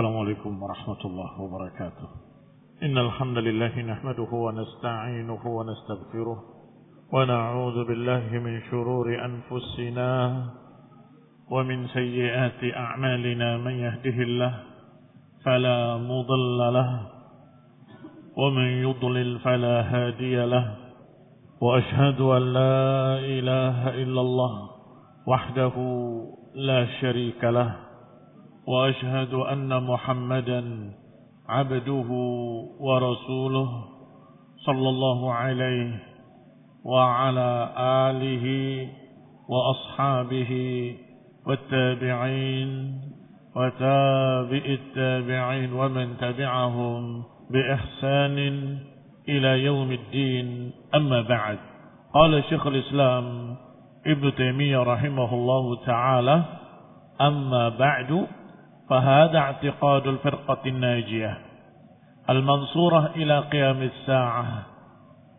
السلام عليكم ورحمة الله وبركاته. إن الحمد لله نحمده ونستعينه ونستغفره ونعوذ بالله من شرور أنفسنا ومن سيئات أعمالنا. من يهده الله فلا مضل له ومن يضلل فلا هادي له وأشهد أن لا إله إلا الله وحده لا شريك له وأشهد أن محمدا عبده ورسوله صلى الله عليه وعلى آله وأصحابه والتابعين وتابع التابعين ومن تبعهم بإحسان إلى يوم الدين. أما بعد. قال شيخ الإسلام ابن تيمية رحمه الله تعالى: أما بعد فهذا اعتقاد الفرقة الناجية المنصورة إلى قيام الساعة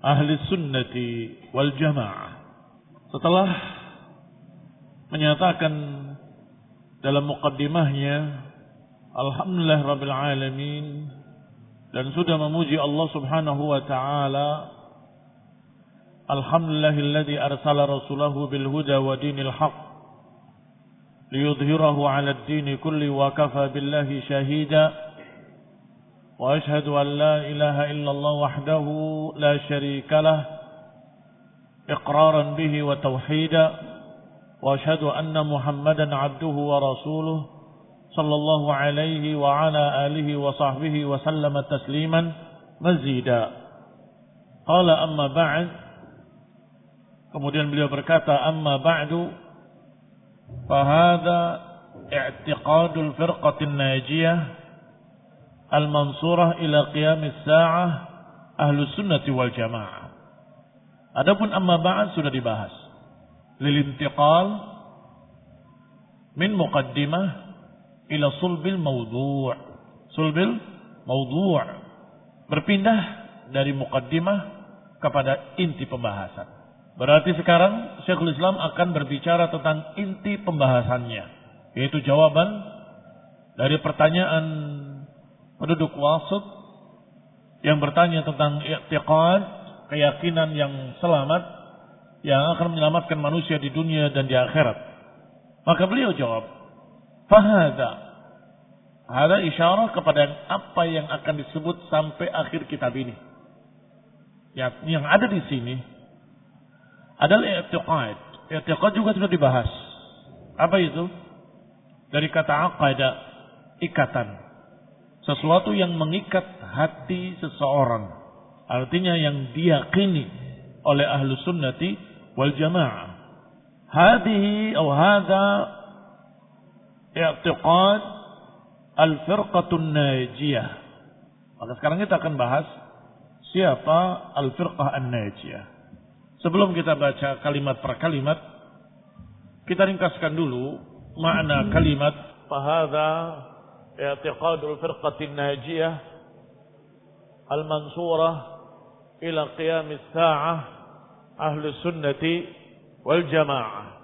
أهل السنة والجماعة. Setelah menyatakan dalam muqaddimahnya alhamdulillah rabbil alamin dan sudah memuji Allah subhanahu wa ta'ala, alhamdulillahilladzi arsala rasulahu bil huda wa dinil haqq ليظهره على الدين كله وكفى بالله شهيدا وأشهد أن لا إله إلا الله وحده لا شريك له إقرارا به وتوحيدا وأشهد أن محمدا عبده ورسوله صلى الله عليه وعلى آله وصحبه وسلم تسليما مزيدا. قال أما بعد. Kemudian beliau berkata, أما بعد فهذا اعتقاد الفرقة الناجية المنصورة إلى قيام الساعة أهل السنة والجماعة. Adapun amma ba'd sudah dibahas. Lilintiqal min muqaddimah ila sulbil mawdu'. Sulbil mawdu'. Berpindah dari muqaddimah kepada inti pembahasan. Berarti sekarang Syekhul Islam akan berbicara tentang inti pembahasannya, yaitu jawaban dari pertanyaan penduduk Wasit yang bertanya tentang i'tiqad, keyakinan yang selamat yang akan menyelamatkan manusia di dunia dan di akhirat. Maka beliau jawab, fahada, ada isyarah kepada apa yang akan disebut sampai akhir kitab ini. Yang ada di sini adalah i'tiqad. I'tiqad juga sudah dibahas. Apa itu? Dari kata aqada, ikatan. Sesuatu yang mengikat hati seseorang. Artinya yang diyakini oleh ahlu sunnati wal jamaah. Hadihi atau hadha i'tiqad al-firqatun najiyah. Maka sekarang kita akan bahas siapa al-firqah an-najiyah. Sebelum kita baca kalimat per kalimat, kita ringkaskan dulu makna kalimat fahadha i'tiqadul firqatin najiyah al-mansurah ila qiyamis sa'ah ahli sunnati wal jamaah.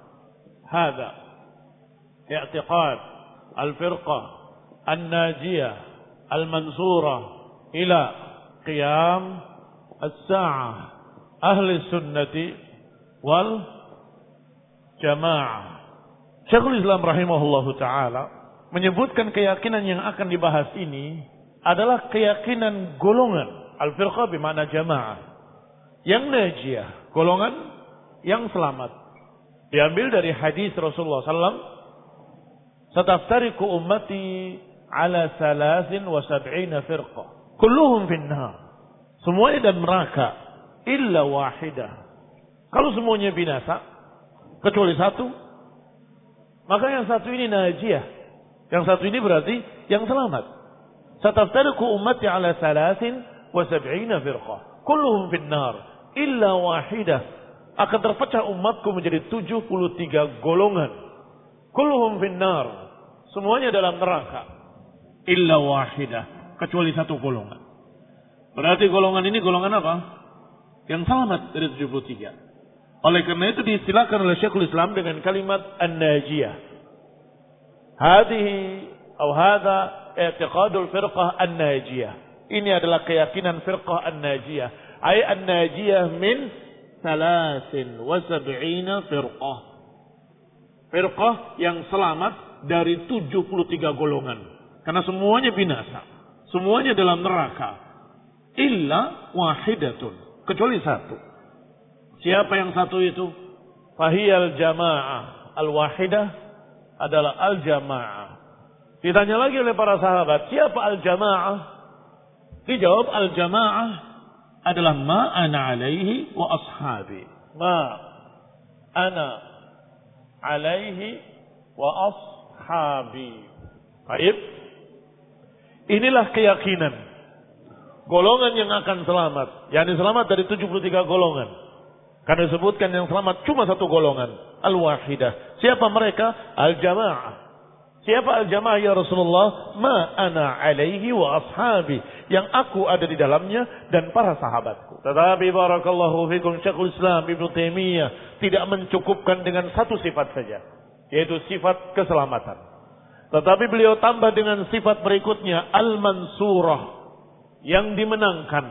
Hadha i'tiqad al-firqah an-najiyah al-mansurah ila qiyam as-sa'ah ahli sunnati wal jamaah. Syekhul Islam rahimahullahu ta'ala menyebutkan keyakinan yang akan dibahas ini adalah keyakinan golongan al-firqah bermakna jamaah yang najiyah, golongan yang selamat. Diambil dari hadis Rasulullah SAW, sataftariku ummati ala 73 firqah kulluhum finnar, semuanya dan neraka illa wahidah. Kalau semuanya binasa kecuali satu, maka yang satu ini najiyah. Yang satu ini berarti yang selamat. Sataftariqu ummati ala 73 firqah kulluhum finnar illa wahidah. Akan terpecah umatku menjadi 73 golongan. Kulluhum finnar, semuanya dalam neraka. Illa wahidah, kecuali satu golongan. Berarti golongan ini golongan apa? Yang selamat dari 73. Oleh karena itu diistilahkan oleh Syekhul Islam dengan kalimat an-najiyah. Hadhihi atau hadha i'tiqadul firqah an-najiyah. Ini adalah keyakinan firqah an-najiyah. Ay an-najiyah min 73 firqah. Firqah yang selamat dari 73 golongan. Karena semuanya binasa. Semuanya dalam neraka. Illa wahidatun. Kecuali satu. Siapa yang satu itu? Fahiyal jamaah. Al-wahidah adalah al-jamaah. Ditanya lagi oleh para sahabat, siapa al-jamaah? Dijawab al-jamaah adalah ma ana alaihi wa ashabi. Ma ana alaihi wa ashabi. Baik. Inilah keyakinan golongan yang akan selamat. Yani selamat dari 73 golongan. Karena disebutkan yang selamat cuma satu golongan. Al-wahidah. Siapa mereka? Al-jamaah. Siapa al-jamaah ya Rasulullah? Ma ana alaihi wa ashabi. Yang aku ada di dalamnya dan para sahabatku. Tetapi barakallahu fikum Syekhul Islam Ibnu Taimiyah tidak mencukupkan dengan satu sifat saja. Yaitu sifat keselamatan. Tetapi beliau tambah dengan sifat berikutnya. Al-mansurah. Yang dimenangkan.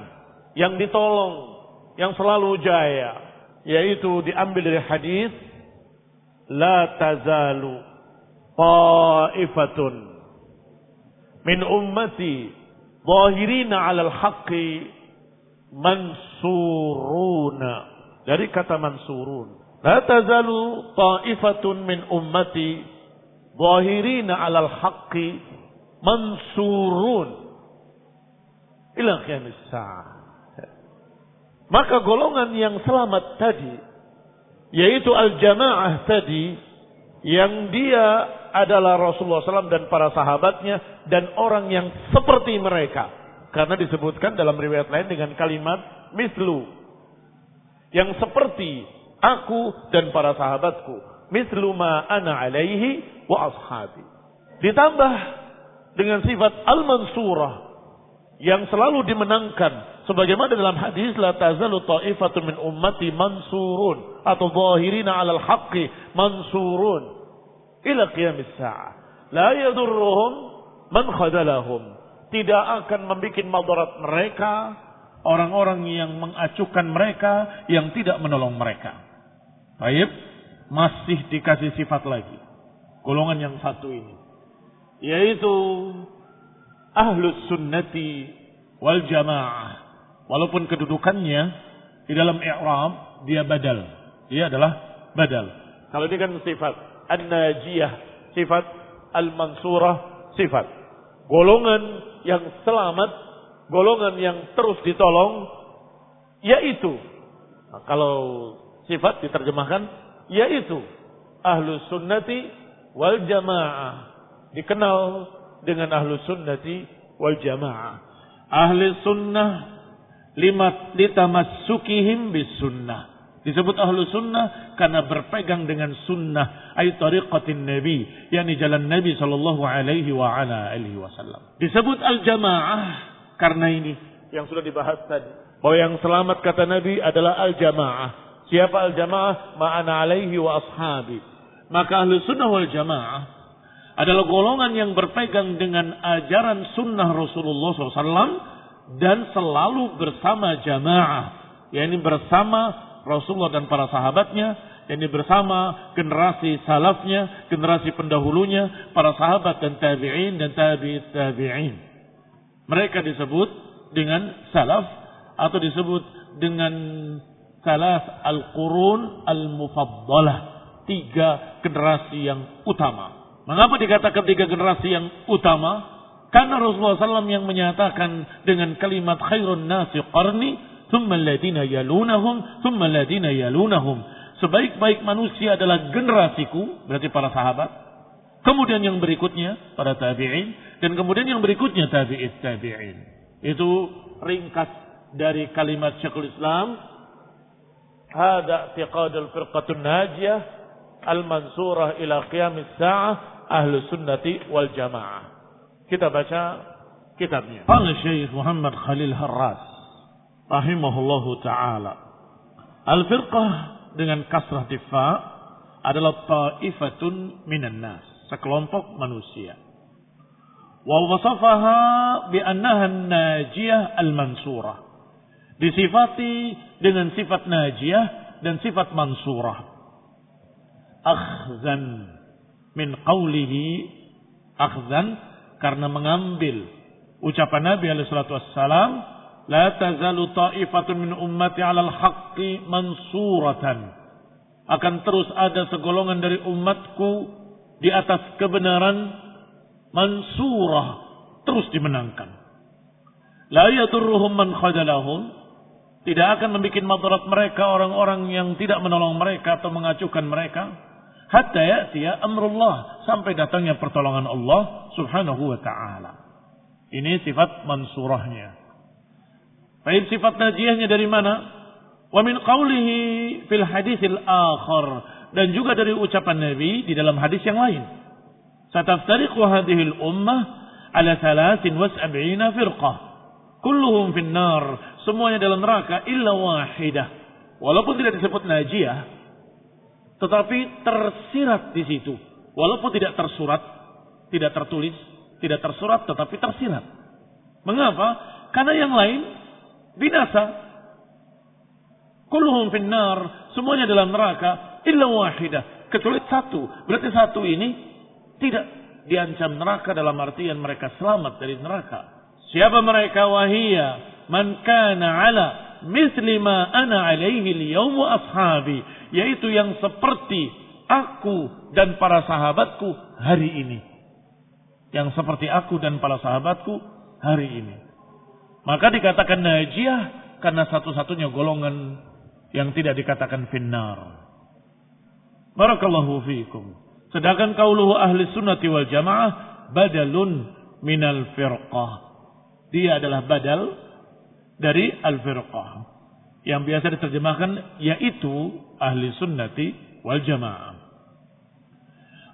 Yang ditolong. Yang selalu jaya. Yaitu diambil dari hadis. La tazalu ta'ifatun min ummati zahirina 'alal haqqi mansuruna. Dari kata mansurun. La tazalu ta'ifatun min ummati zahirina 'alal haqqi mansurun ila qiyamis saah. Maka golongan yang selamat tadi, yaitu al-jamaah tadi, yang dia adalah Rasulullah SAW dan para sahabatnya, dan orang yang seperti mereka. Karena disebutkan dalam riwayat lain dengan kalimat mislu. Yang seperti aku dan para sahabatku. Mislu ma ana alaihi wa ashabi. Ditambah dengan sifat al-mansurah. Yang selalu dimenangkan. Sebagaimana dalam hadis la tazalu ta'ifatun min ummati mansurun atau zahirina 'alal haqqi mansurun ila qiyamis saah. La yadurruhum man khadalahum. Tidak akan membuat madarat mereka orang-orang yang mengacuhkan mereka, yang tidak menolong mereka. Baik, masih dikasih sifat lagi. Golongan yang satu ini yaitu ahlus sunnati wal jamaah. Walaupun kedudukannya di dalam i'rab dia badal. Dia adalah badal. Kalau dia kan sifat an-najiyah, sifat al-mansurah, sifat golongan yang selamat, golongan yang terus ditolong, yaitu kalau sifat diterjemahkan yaitu ahlus sunnati wal jamaah. Dikenal dengan ahlus sunnati wal jamaah. Ahli sunnah litamassukihim bis sunnah. Disebut ahlu sunnah karena berpegang dengan sunnah. Ay tariqatin nabi. Yani jalan Nabi sallallahu alaihi wa ala alihi wasallam. Disebut al-jamaah karena ini yang sudah dibahas tadi. Bahwa yang selamat kata Nabi adalah al-jamaah. Siapa al-jamaah? Ma'ana alaihi wa ashabi. Maka ahlu sunnah wal jamaah adalah golongan yang berpegang dengan ajaran sunnah Rasulullah SAW. Dan selalu bersama jamaah. yakni bersama Rasulullah dan para sahabatnya, yakni bersama generasi salafnya, generasi pendahulunya, para sahabat dan tabi'in dan tabi'it tabi'in. Mereka disebut dengan salaf atau disebut dengan salaf al-qurun al-mufaddalah, 3 generasi yang utama. Mengapa dikatakan 3 generasi yang utama? Karena Rasulullah SAW yang menyatakan dengan kalimat khairun nasi qarni, thumma alladhina yalunahum, thumma alladhina yalunahum. Sebaik-baik manusia adalah generasiku, berarti para sahabat. Kemudian yang berikutnya para tabi'in, dan kemudian yang berikutnya tabi'it tabi'in. Itu ringkas dari kalimat Syekhul Islam. Hada i'tiqadul firqatun najiyah al-mansurah ila qiyamis sa'ah ahlus sunnati wal jamaah. Kita baca kitabnya. Qala Syekh Muhammad Khalil Harras rahimahullahu taala. Al-firqah dengan kasrah tifa adalah ta'ifatun minan nas, sekelompok manusia. wa wasafaha bi annaha an-najiyah al-mansurah. Disifati dengan sifat najiyah dan sifat mansurah. Akhzan min qawlihi, akhzan karena mengambil ucapan Nabi alaihi salatu wassalam, la tazalu ta'ifatun min ummati 'alal haqqi mansuratan. Akan terus ada segolongan dari umatku di atas kebenaran, mansurah, terus dimenangkan. La yadurruhum man khadalahum, tidak akan membuat madarat mereka orang-orang yang tidak menolong mereka atau mengacuhkan mereka, hatta ya'tiya amrullah, sampai datangnya pertolongan Allah subhanahu wa ta'ala. Ini sifat mansurahnya. Baik, sifat najiyahnya dari mana? Wa min qawlihi fil haditsil akhar, dan juga dari ucapan Nabi di dalam hadis yang lain. Sataftariqu hadhil ummah ala 73 firqah, kulluhum fin nar, semuanya dalam neraka illa wahidah. Walaupun tidak disebut najiyah, tetapi tersirat di situ. Walaupun tidak tersurat, tidak tertulis, tidak tersurat, tetapi tersirat. Mengapa? Karena yang lain binasa. Kulluhum finnar, semuanya dalam neraka illa wahidah, kecuali satu. Berarti satu ini tidak diancam neraka dalam artian mereka selamat dari neraka. Siapa mereka? Wahia man kana ala misli ma ana alaihi al-yawm wa ashabi, yaitu yang seperti aku dan para sahabatku hari ini. Yang seperti aku dan para sahabatku hari ini. Maka dikatakan najiyah karena satu-satunya golongan yang tidak dikatakan finnar. Barakallahu fiikum. Sedangkan qauluhu ahli sunnati wal jamaah badalun minal firqah. Dia adalah badal dari al-firqah, yang biasa diterjemahkan yaitu ahli sunnati wal jamaah.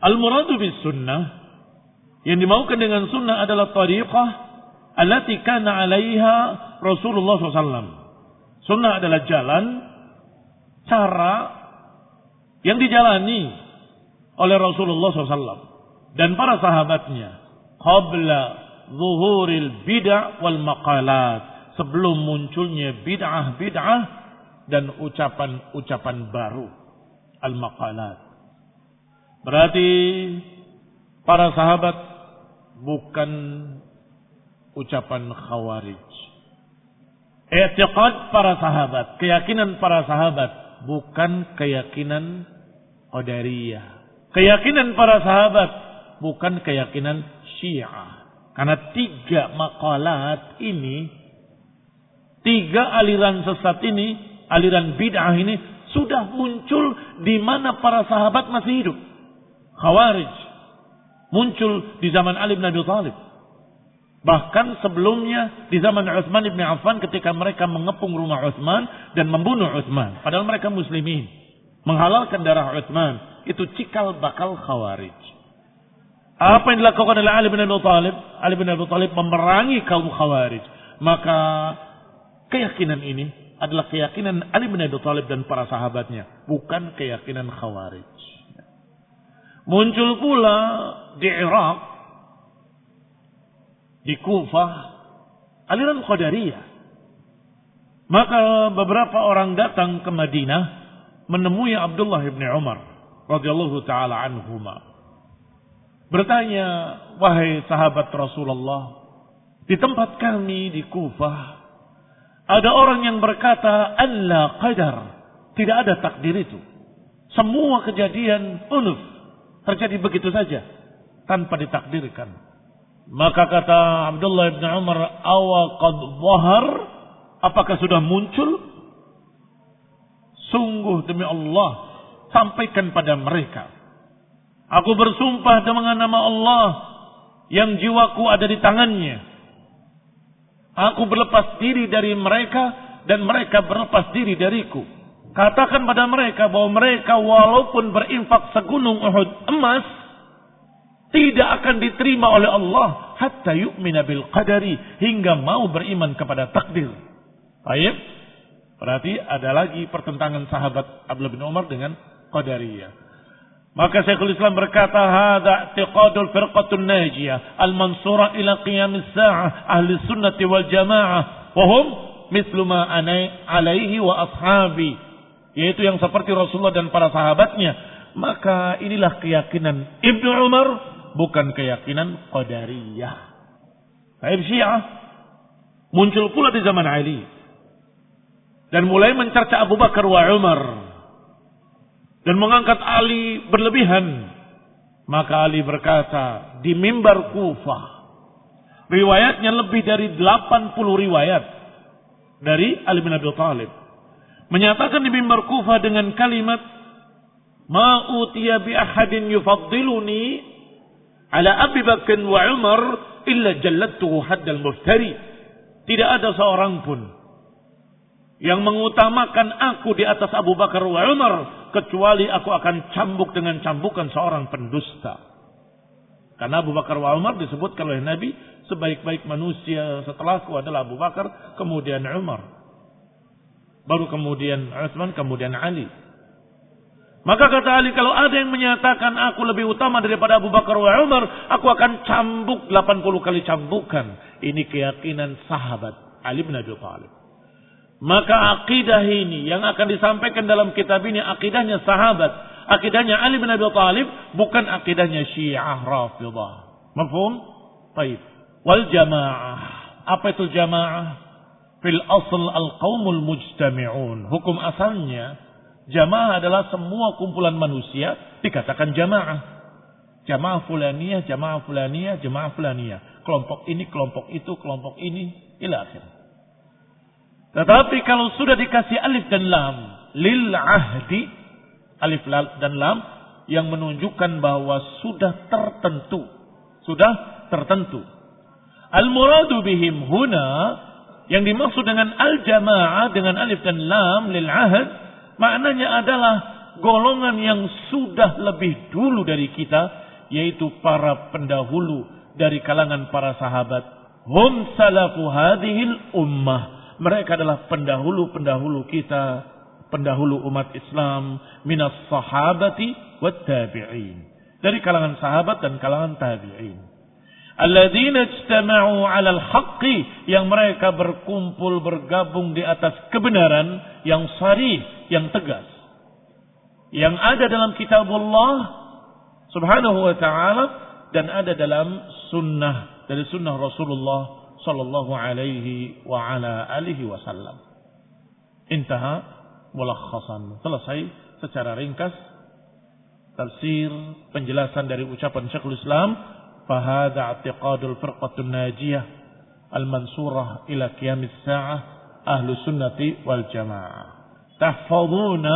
Al-muradu bis sunnah, yang dimaukan dengan sunnah adalah tariqah allati kana 'alaiha Rasulullah SAW. Sunnah adalah jalan, cara yang dijalani oleh Rasulullah SAW dan para sahabatnya qabla zuhuril bid'ah wal maqalat, sebelum munculnya bid'ah dan ucapan-ucapan baru, al maqalat. Berarti para sahabat bukan ucapan khawarij. I'tiqad para sahabat, keyakinan para sahabat, bukan keyakinan Qadariyah. Keyakinan para sahabat bukan keyakinan Syiah. Karena 3 maqalat ini, 3 aliran sesat ini, aliran bid'ah ini sudah muncul di mana para sahabat masih hidup. Khawarij muncul di zaman Ali bin Abi Thalib. Bahkan sebelumnya di zaman Utsman bin Affan, ketika mereka mengepung rumah Utsman dan membunuh Utsman, padahal mereka muslimin, menghalalkan darah Utsman, itu cikal bakal khawarij. Apa yang dilakukan oleh Ali bin Abi Thalib? Ali bin Abi Thalib memerangi kaum khawarij. Maka keyakinan ini adalah keyakinan Ali bin Abi Thalib dan para sahabatnya, bukan keyakinan khawarij. Muncul pula di Irak, di Kufah, aliran Qadariyah. Maka beberapa orang datang ke Madinah menemui Abdullah bin Umar radhiyallahu taala anhuma. Bertanya, wahai sahabat Rasulullah, di tempat kami di Kufah ada orang yang berkata alla qadar, tidak ada takdir itu. Semua kejadian unuf, terjadi begitu saja tanpa ditakdirkan. Maka kata Abdullah bin Umar, awa qad dhahar, apakah sudah muncul? Sungguh demi Allah, sampaikan pada mereka, aku bersumpah dengan nama Allah yang jiwaku ada di tangannya, aku berlepas diri dari mereka dan mereka berlepas diri dariku. Katakan pada mereka bahwa mereka walaupun berinfak segunung Uhud emas, tidak akan diterima oleh Allah hatta yu'mina bil qadari, hingga mau beriman kepada takdir. Baik, berarti ada lagi pertentangan sahabat Abdullah bin Umar dengan Qadariyah. Maka Syekhul Islam berkata, hadza i'tiqadul firqatun najiyah al-mansurah ila qiyamis sa'ah ahli sunnati wal jamaah wa hum mithlu ma ana alaihi wa ashabi, yaitu yang seperti Rasulullah dan para sahabatnya. Maka inilah keyakinan Ibnu Umar, bukan keyakinan Qadariyah. Taib Syiah muncul pula di zaman Ali dan mulai mencerca Abu Bakar wa Umar dan mengangkat Ali berlebihan. Maka Ali berkata di mimbar Kufah, riwayatnya lebih dari 80 riwayat dari Ali bin Abi Thalib, menyatakan di mimbar Kufah dengan kalimat, ma utiya bi ahadin yufaddiluni ala Abi Bakr wa Umar illa jalladtuhu haddal muftari. Tidak ada seorang pun yang mengutamakan aku di atas Abu Bakar wa Umar, kecuali aku akan cambuk dengan cambukan seorang pendusta. Karena Abu Bakar wa Umar disebutkan oleh Nabi sebaik-baik manusia setelahku adalah Abu Bakar, kemudian Umar, baru kemudian Utsman, kemudian Ali. Maka kata Ali, kalau ada yang menyatakan aku lebih utama daripada Abu Bakar wa Umar, aku akan cambuk 80 kali cambukan. Ini keyakinan sahabat Ali bin Abi Thalib. Maka akidah ini yang akan disampaikan dalam kitab ini akidahnya sahabat, akidahnya Ali bin Abi Thalib, bukan akidahnya Syiah Rafidhah. Mafhum? Baik. Wal jamaah. Apa itu jamaah? Fil asl al-qaumul mujtami'un. Hukum asalnya jamaah adalah semua kumpulan manusia dikatakan jamaah. Jamaah fulaniyah, jamaah fulaniyah, jamaah fulaniyah. Kelompok ini, kelompok itu, kelompok ini, ila akhir. Tetapi kalau sudah dikasih alif dan lam, lil ahdi, alif dan lam yang menunjukkan bahwa sudah tertentu. Al-muradu bihim huna, yang dimaksud dengan al-jamaah dengan alif dan lam lil ahd, maknanya adalah golongan yang sudah lebih dulu dari kita, yaitu para pendahulu dari kalangan para sahabat. Hum salafu hadhil ummah. Mereka adalah pendahulu-pendahulu kita, pendahulu umat Islam, minas sahabati wat tabi'in. Dari kalangan sahabat dan kalangan tabi'in. Alladzina ijtama'u 'alal haqqi, yang mereka berkumpul bergabung di atas kebenaran yang sharih, yang tegas. Yang ada dalam kitabullah subhanahu wa ta'ala dan ada dalam sunnah, dari sunnah Rasulullah sallallahu alaihi wa ala alihi wasallam. Intaha mulakhasan. Selesai secara ringkas tafsir penjelasan dari ucapan Syekhul Islam, fahadha i'tiqadul firqatun najiyah al-mansurah ila qiyamis sa'ah ahlu sunnati wal jamaah. Tahfazuna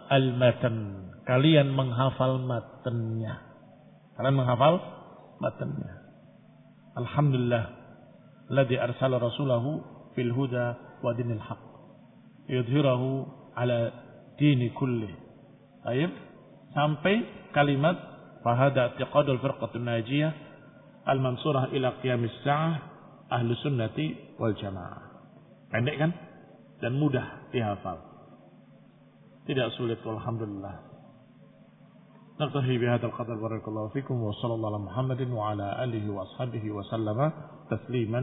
al-matan. Kalian menghafal matanya. Kalian menghafal matanya. Alhamdulillah alladzi arsala rasulahu fil huda wa dinil haqq yudhhirahu ala dini kulli. Baik, sampai kalimat fahada i'tiqadul firqatun najiyah al-mansurah ila qiyamis sa'ah ahlu sunnati wal jamaah. Pendek kan? Dan mudah dihafal. Tidak sulit, alhamdulillah. نرتهي بهذا القدر بارك الله فيكم وصلى الله على محمد وعلى آله وأصحابه وسلم تسليما